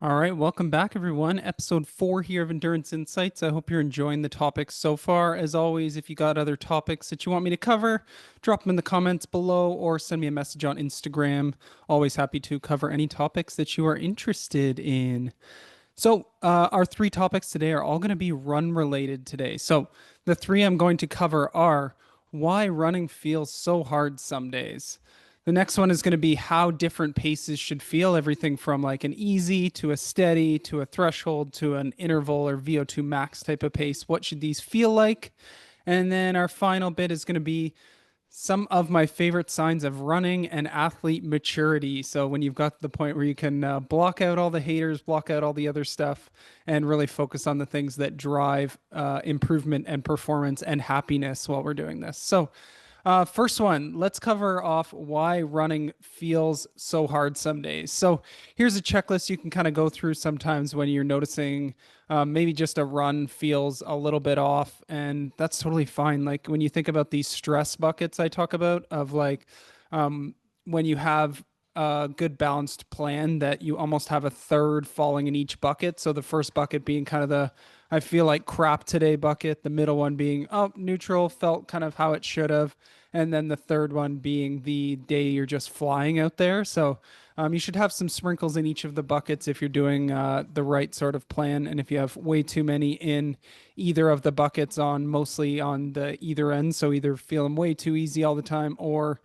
All right, welcome back, everyone. Episode 4 here of Endurance Insights. I hope you're enjoying the topics so far. As always, if you got other topics that you want me to cover, drop them in the comments below or send me a message on Instagram. Always happy to cover any topics that you are interested in. Our three topics today are all going to be run related today. So, the three I'm going to cover are why running feels so hard some days. The next one is going to be how different paces should feel, everything from like an easy to a steady to a threshold to an interval or VO2 max type of pace. What should these feel like? And then our final bit is going to be some of my favorite signs of running and athlete maturity. So when you've got to the point where you can block out all the haters, block out all the other stuff, and really focus on the things that drive improvement and performance and happiness while we're doing this. First one, let's cover off why running feels so hard some days. So, here's a checklist you can kind of go through sometimes when you're noticing maybe just a run feels a little bit off, and that's totally fine. Like when you think about these stress buckets I talk about, of like when you have a good balanced plan that you almost have a third falling in each bucket. So, the first bucket being kind of the I feel like crap today bucket, the middle one being, oh, neutral, felt kind of how it should have. And then the third one being the day you're just flying out there. You should have some sprinkles in each of the buckets if you're doing the right sort of plan. And if you have way too many in either of the buckets on mostly on the either end, so either feeling way too easy all the time or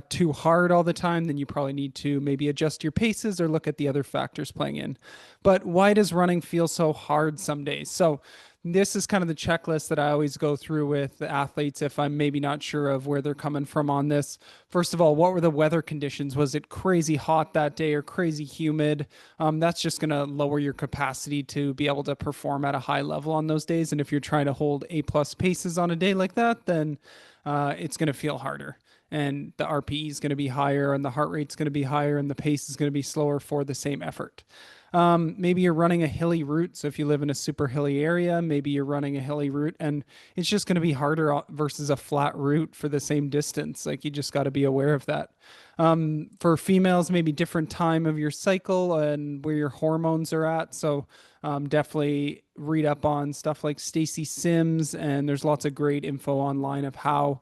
too hard all the time, then you probably need to maybe adjust your paces or look at the other factors playing in. But why does running feel so hard some days? So, this is kind of the checklist that I always go through with the athletes if I'm maybe not sure of where they're coming from on this. First of all, what were the weather conditions? Was it crazy hot that day or crazy humid? That's just going to lower your capacity to be able to perform at a high level on those days. And if you're trying to hold A plus paces on a day like that, then it's going to feel harder and the RPE is going to be higher and the heart rate's going to be higher and the pace is going to be slower for the same effort. Maybe you're running a hilly route. So if you live in a super hilly area, maybe you're running a hilly route and it's just going to be harder versus a flat route for the same distance. Like you just got to be aware of that. For females, maybe different time of your cycle and where your hormones are at. Definitely read up on stuff like Stacy Sims, and there's lots of great info online of how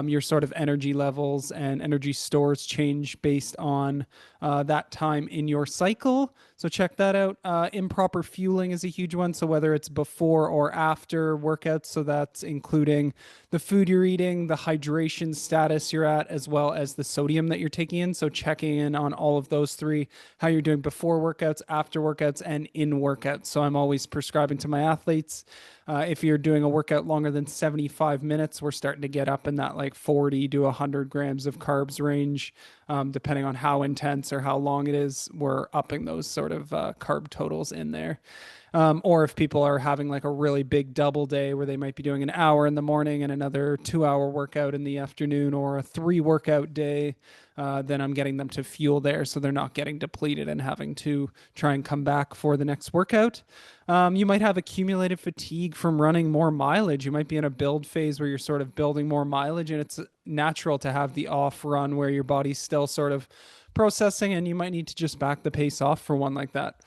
your sort of energy levels and energy stores change based on that time in your cycle. So check that out. Improper fueling is a huge one. So whether it's before or after workouts, so that's including the food you're eating, the hydration status you're at, as well as the sodium that you're taking in. So checking in on all of those three, how you're doing before workouts, after workouts, and in workouts. So I'm always prescribing to my athletes. If you're doing a workout longer than 75 minutes, we're starting to get up in that like 40 to 100 grams of carbs range. Depending on how intense or how long it is, we're upping those sort of carb totals in there. Or if people are having like a really big double day where they might be doing an hour in the morning and another 2 hour workout in the afternoon, or a three workout day, then I'm getting them to fuel there so they're not getting depleted and having to try and come back for the next workout. You might have accumulated fatigue from running more mileage. You might be in a build phase where you're sort of building more mileage, and it's natural to have the off run where your body's still sort of processing, and you might need to just back the pace off for one like that.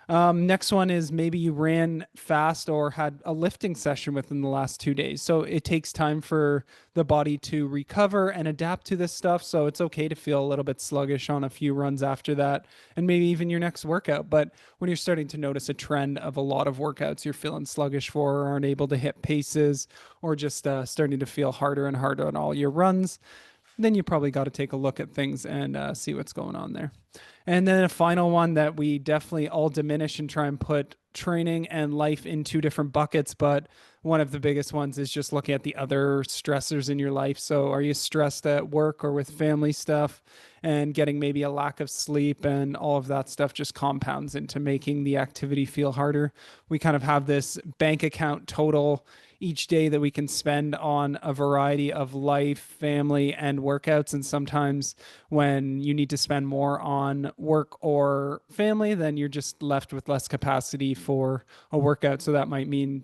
Next one is maybe you ran fast or had a lifting session within the last 2 days. So it takes time for the body to recover and adapt to this stuff. So it's okay to feel a little bit sluggish on a few runs after that and maybe even your next workout. But when you're starting to notice a trend of a lot of workouts you're feeling sluggish for or aren't able to hit paces or just starting to feel harder and harder on all your runs, then you probably got to take a look at things and see what's going on there. And then a final one that we definitely all diminish and try and put training and life in two different buckets. But one of the biggest ones is just looking at the other stressors in your life. So are you stressed at work or with family stuff, and getting maybe a lack of sleep and all of that stuff just compounds into making the activity feel harder. We kind of have this bank account total each day that we can spend on a variety of life, family, and workouts. And sometimes when you need to spend more on work or family, then you're just left with less capacity for a workout. So that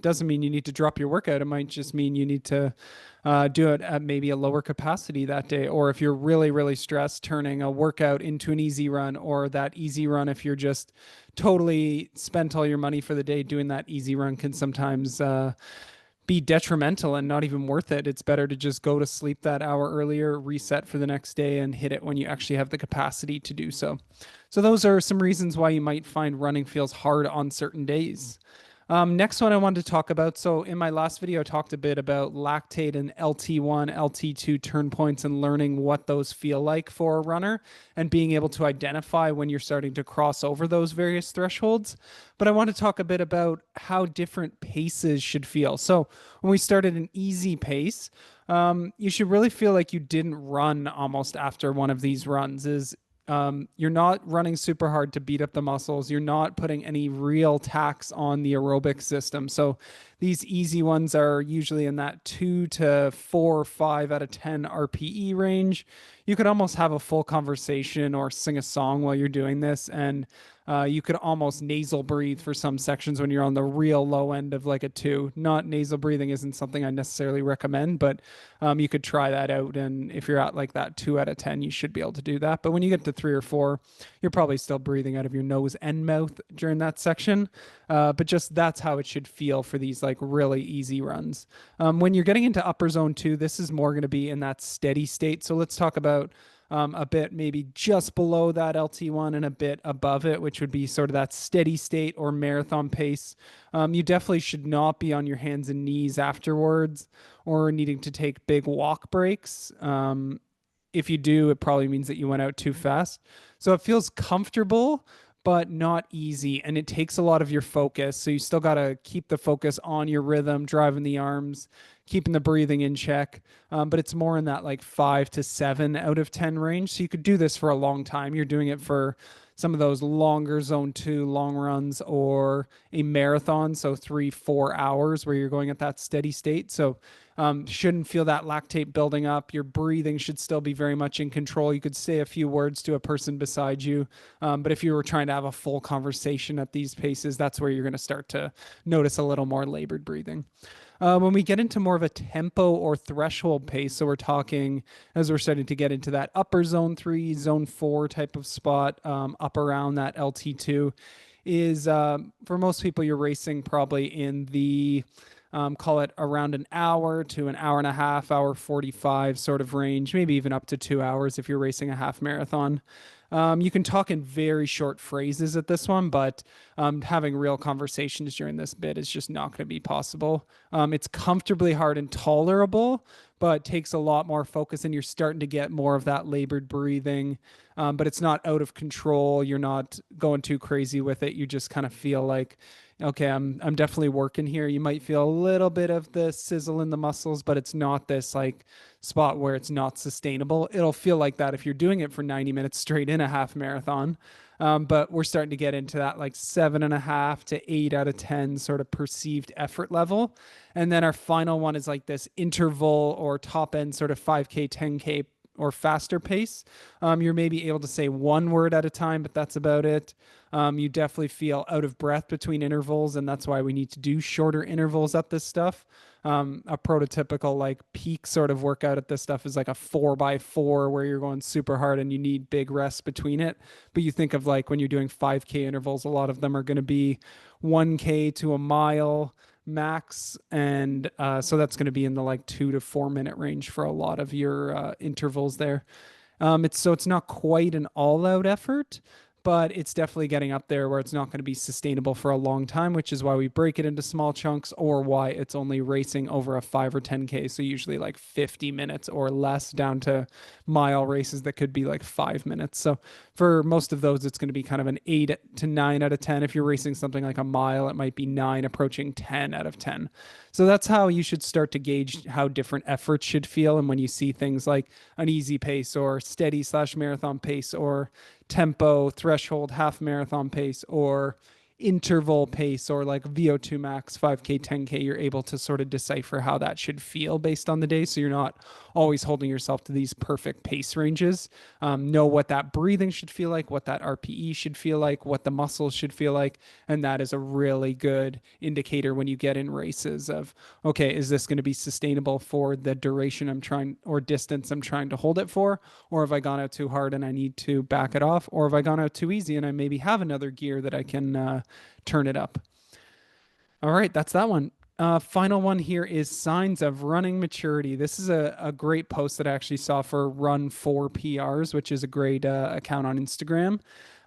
doesn't mean you need to drop your workout. It might just mean you need to do it at maybe a lower capacity that day. Or if you're really, really stressed, turning a workout into an easy run, or that easy run, if you're just totally spent all your money for the day doing that easy run, can sometimes be detrimental and not even worth it. It's better to just go to sleep that hour earlier, reset for the next day, and hit it when you actually have the capacity to do so. So, those are some reasons why you might find running feels hard on certain days. Next one I wanted to talk about. So in my last video, I talked a bit about lactate and LT1, LT2 turn points and learning what those feel like for a runner and being able to identify when you're starting to cross over those various thresholds. But I want to talk a bit about how different paces should feel. So when we start at an easy pace, you should really feel like you didn't run almost after one of these runs. You're not running super hard to beat up the muscles. You're not putting any real tax on the aerobic system. So these easy ones are usually in that 2 to 4 or 5 out of 10 RPE range. You could almost have a full conversation or sing a song while you're doing this. And you could almost nasal breathe for some sections when you're on the real low end of like a 2. Not nasal breathing isn't something I necessarily recommend, but you could try that out. And if you're at like that 2 out of 10, you should be able to do that. But when you get to 3 or 4, you're probably still breathing out of your nose and mouth during that section. But just that's how it should feel for these like really easy runs. When you're getting into upper zone 2, this is more going to be in that steady state. So let's talk about a bit maybe just below that LT1 and a bit above it, which would be sort of that steady state or marathon pace. You definitely should not be on your hands and knees afterwards or needing to take big walk breaks. If you do, it probably means that you went out too fast. So it feels comfortable, but not easy. And it takes a lot of your focus. So you still got to keep the focus on your rhythm, driving the arms, keeping the breathing in check. But it's more in that like 5 to 7 out of 10 range. So you could do this for a long time. You're doing it for some of those longer zone 2 long runs or a marathon. So 3, 4 hours where you're going at that steady state. So shouldn't feel that lactate building up. Your breathing should still be very much in control. You could say a few words to a person beside you. But if you were trying to have a full conversation at these paces, that's where you're going to start to notice a little more labored breathing. When we get into more of a tempo or threshold pace, so we're talking as we're starting to get into that upper zone 3, zone 4 type of spot, up around that LT2, is for most people, you're racing probably in the call it around an hour to an hour and a half, hour 45 sort of range, maybe even up to 2 hours if you're racing a half marathon. You can talk in very short phrases at this one, but having real conversations during this bit is just not going to be possible. It's comfortably hard and tolerable, but takes a lot more focus, and you're starting to get more of that labored breathing. But it's not out of control. You're not going too crazy with it. You just kind of feel like, okay, I'm definitely working here. You might feel a little bit of the sizzle in the muscles, but it's not this like spot where it's not sustainable. It'll feel like that if you're doing it for 90 minutes straight in a half marathon. But we're starting to get into that like 7.5 to 8 out of 10 sort of perceived effort level. And then our final one is like this interval or top end sort of 5K, 10K or faster pace. You're maybe able to say one word at a time, but that's about it. You definitely feel out of breath between intervals, and that's why we need to do shorter intervals at this stuff. A prototypical like peak sort of workout at this stuff is like a 4x4 where you're going super hard and you need big rests between it. But you think of like when you're doing 5K intervals, a lot of them are going to be 1K to a mile max, and so that's going to be in the like 2 to 4 minute range for a lot of your intervals there. It's not quite an all-out effort, but it's definitely getting up there where it's not going to be sustainable for a long time, which is why we break it into small chunks, or why it's only racing over a 5 or 10K. So usually like 50 minutes or less, down to mile races that could be like 5 minutes. So for most of those, it's going to be kind of an 8 to 9 out of 10. If you're racing something like a mile, it might be 9 approaching 10 out of 10. So that's how you should start to gauge how different efforts should feel. And when you see things like an easy pace or steady/marathon pace or tempo, threshold, half marathon pace, or interval pace or like VO2 max, 5K, 10K, you're able to sort of decipher how that should feel based on the day. So you're not always holding yourself to these perfect pace ranges. Know what that breathing should feel like, what that RPE should feel like, what the muscles should feel like. And that is a really good indicator when you get in races of, okay, is this going to be sustainable for the duration I'm trying or distance I'm trying to hold it for? Or have I gone out too hard and I need to back it off? Or have I gone out too easy and I maybe have another gear that I can turn it up? All right, that's that one. Final one here is signs of running maturity. This is a great post that I actually saw for Run 4 PRs, which is a great account on Instagram.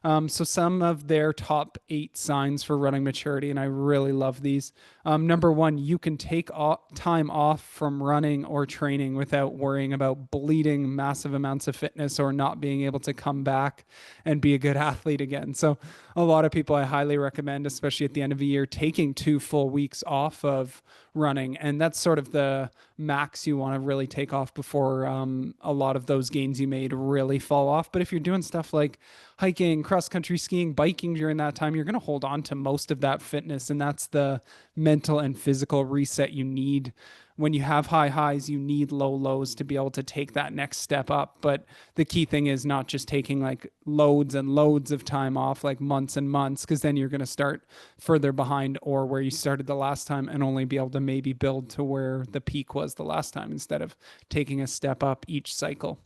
So some of their top 8 signs for running maturity, and I really love these. Number one, you can take time off from running or training without worrying about bleeding massive amounts of fitness or not being able to come back and be a good athlete again. So a lot of people I highly recommend, especially at the end of the year, taking 2 full weeks off of running. And that's sort of the max you want to really take off before a lot of those gains you made really fall off. But if you're doing stuff like hiking, cross country skiing, biking during that time, you're going to hold on to most of that fitness. And that's the mental and physical reset you need. When you have high highs, you need low lows to be able to take that next step up. But the key thing is not just taking like loads and loads of time off, like months and months, because then you're going to start further behind or where you started the last time and only be able to maybe build to where the peak was the last time instead of taking a step up each cycle.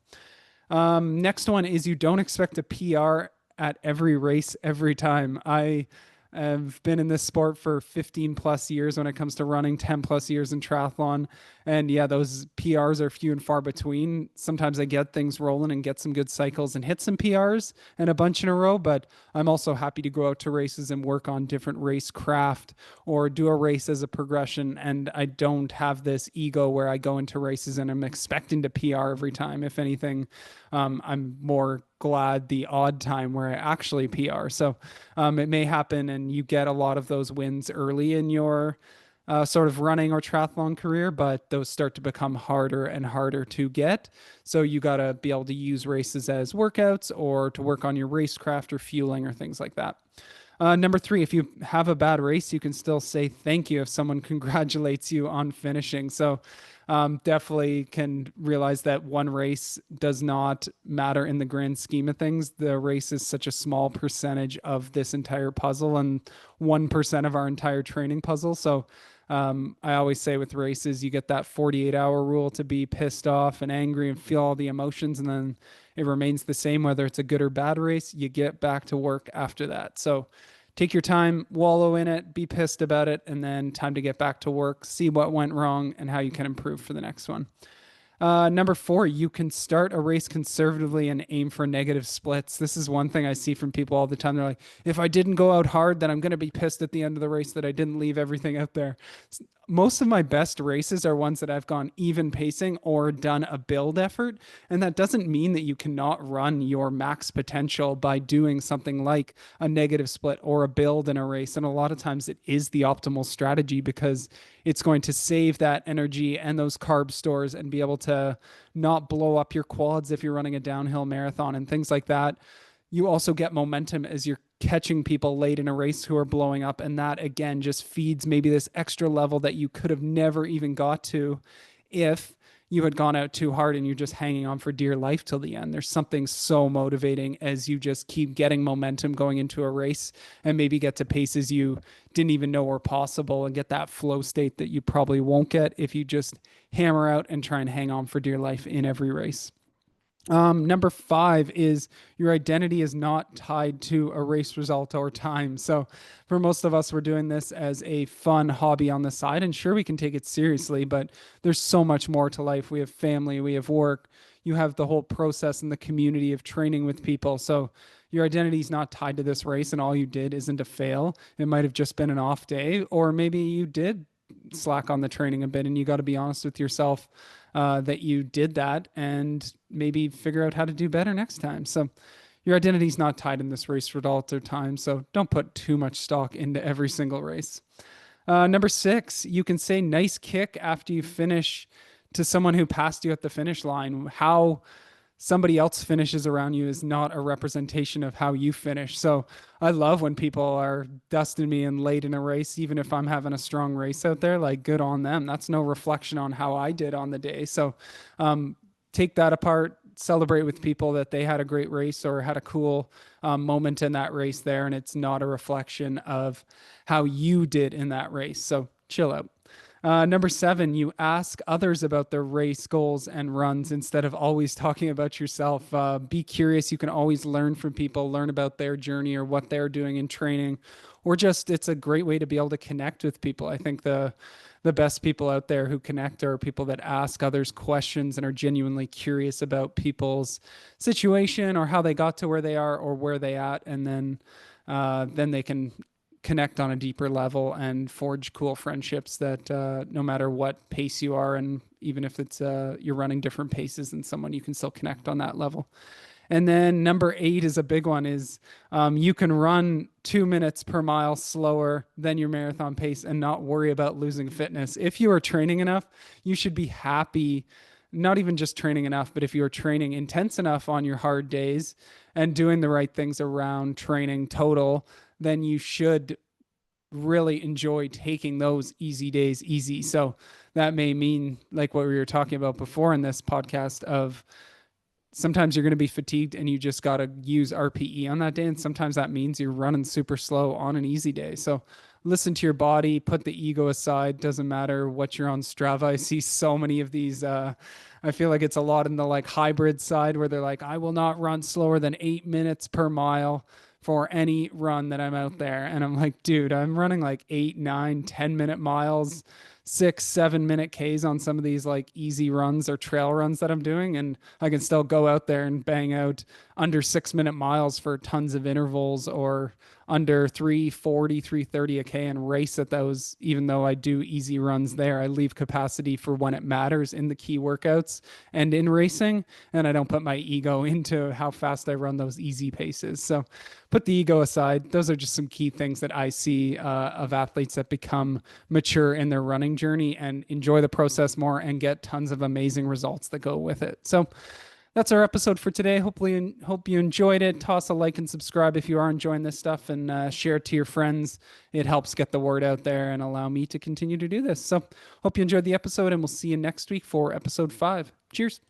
Next one is you don't expect a PR at every race every time. I've been in this sport for 15 plus years when it comes to running, 10 plus years in triathlon. And yeah, those PRs are few and far between. Sometimes I get things rolling and get some good cycles and hit some PRs and a bunch in a row, but I'm also happy to go out to races and work on different race craft or do a race as a progression. And I don't have this ego where I go into races and I'm expecting to PR every time. If anything, I'm more glad the odd time where I actually PR. So it may happen and you get a lot of those wins early in your sort of running or triathlon career, but those start to become harder and harder to get. So you got to be able to use races as workouts or to work on your racecraft or fueling or things like that. Number three, if you have a bad race, you can still say thank you if someone congratulates you on finishing. So definitely can realize that one race does not matter in the grand scheme of things. The race is such a small percentage of this entire puzzle and 1% of our entire training puzzle. So I always say with races, you get that 48-hour rule to be pissed off and angry and feel all the emotions, and then it remains the same whether it's a good or bad race. You get back to work after that. So take your time, wallow in it, be pissed about it, and then time to get back to work, see what went wrong and how you can improve for the next one. Number four, you can start a race conservatively and aim for negative splits. This is one thing I see from people all the time. They're like, if I didn't go out hard, then I'm going to be pissed at the end of the race that I didn't leave everything out there. Most of my best races are ones that I've gone even pacing or done a build effort. And that doesn't mean that you cannot run your max potential by doing something like a negative split or a build in a race. And a lot of times it is the optimal strategy because it's going to save that energy and those carb stores and be able to not blow up your quads if you're running a downhill marathon and things like that. You also get momentum as you're catching people late in a race who are blowing up. And that again just feeds maybe this extra level that you could have never even got to if you had gone out too hard and you're just hanging on for dear life till the end. There's something so motivating as you just keep getting momentum going into a race and maybe get to paces you didn't even know were possible and get that flow state that you probably won't get if you just hammer out and try and hang on for dear life in every race. Number five is your identity is not tied to a race result or time. So for most of us, we're doing this as a fun hobby on the side. And sure, we can take it seriously, but there's so much more to life. We have family, we have work, you have the whole process and the community of training with people. So your identity is not tied to this race and all you did isn't a fail. It might have just been an off day, or maybe you did slack on the training a bit and you got to be honest with yourself that you did that and maybe figure out how to do better next time. So your identity is not tied in this race result or time. So don't put too much stock into every single race. Number six, you can say nice kick after you finish to someone who passed you at the finish line. How somebody else finishes around you is not a representation of how you finish. So I love when people are dusting me and late in a race, even if I'm having a strong race out there, like good on them. That's no reflection on how I did on the day. So take that apart, celebrate with people that they had a great race or had a cool moment in that race there. And it's not a reflection of how you did in that race. So chill out. Number 7, you ask others about their race goals and runs instead of always talking about yourself. Be curious. You can always learn from people, learn about their journey or what they're doing in training, or just it's a great way to be able to connect with people. I think the best people out there who connect are people that ask others questions and are genuinely curious about people's situation or how they got to where they are or where they at, and then they can connect on a deeper level and forge cool friendships that no matter what pace you are, and even if it's you're running different paces than someone, you can still connect on that level. And then number 8 is a big one is you can run 2 minutes per mile slower than your marathon pace and not worry about losing fitness. If you are training enough, you should be happy, not even just training enough, but if you are training intense enough on your hard days and doing the right things around training total, then you should really enjoy taking those easy days easy. So that may mean, like what we were talking about before in this podcast, of sometimes you're going to be fatigued and you just got to use RPE on that day. And sometimes that means you're running super slow on an easy day. So listen to your body, put the ego aside. Doesn't matter what you're on Strava. I see so many of these. I feel like it's a lot in the like hybrid side where they're like, I will not run slower than 8 minutes per mile for any run that I'm out there. And I'm like, dude, I'm running like 8, 9, 10 minute miles, 6, 7 minute Ks on some of these like easy runs or trail runs that I'm doing. And I can still go out there and bang out under 6 minute miles for tons of intervals, or under 340, 330 a K and race at those. Even though I do easy runs there, I leave capacity for when it matters in the key workouts and in racing. And I don't put my ego into how fast I run those easy paces. So put the ego aside. Those are just some key things that I see of athletes that become mature in their running journey and enjoy the process more and get tons of amazing results that go with it. So that's our episode for today. Hopefully, hope you enjoyed it. Toss a like and subscribe if you are enjoying this stuff, and share it to your friends. It helps get the word out there and allow me to continue to do this. So hope you enjoyed the episode, and we'll see you next week for episode 5. Cheers.